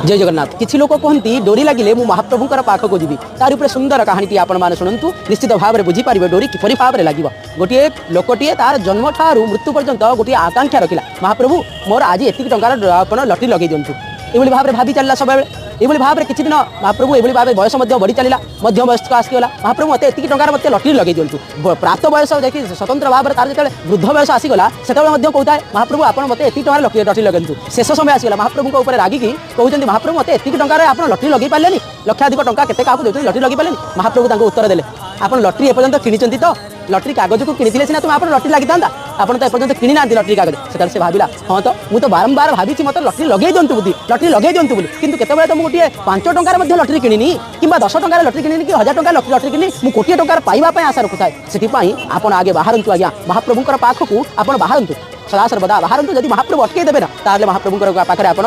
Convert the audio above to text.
जय जगन्नाथ। किसी लोक कहती डोरी लगिले मु महाप्रभुंर पाखक जी तार उपरे सुंदर कहानी आपण शुणु निश्चित भाव में बुझीपारे डोरी किपरि भाव में लगे। गोटे लोकटे तार जन्म ठार मृत्यु पर्यंत गोटे आकांक्षा रखिला महाप्रभु मोर आज एतिक टंकार आपण लटरी लगे दिंतु ये भाव में भावी चलला सब ये भाव में किसी दिन महाप्रभु ये भाव बयस बढ़ी चलला मध्य वयस्क आसगला महाप्रभु मत एतिक टंकार मत लटरी लगे दिंतु प्रात बयस देखिए स्वतंत्र भाव में तार जो वृद्ध बयस आसीगला से कहता है महाप्रभु आप मत एतिक टंकार लटरी लगेंतु शेष समय आसगला महाप्रभु ऊपर रागिकी कहते महाप्रभु मत एतिक टंकार आप लटरी लगे पारे लक्षाधिक टंका केते क्या लटरी लगे पारे महाप्रभु उत्तर देले आप लटरी एपर्यंत किणी तो लटरी कागज को किनी सीना तुम आप लटरी लगी था आप तो एपर्यंत किणी ना लटरी कागज से भाविला हाँ तो मुझे बारंबार भावी मत लटरी लगे दिंतु बुद्धि लटरी लगे दिंतु बोली कितु केतबेले तो मुझे 5 टंकार लटरी किनी कि 10 टंकार लटरी किनी कि 1000 टंकार लटरी किनी मुझे कोटी टंकार पाइबा आशा रखुए से आप आगे बाहरतु आज्ञा महाप्रभुंर पाखक आप बाहरतु सदा सर्वदा बाहरतु जब महाप्रभु अटकई देवे ना ताले महाप्रभुंर पाखे आप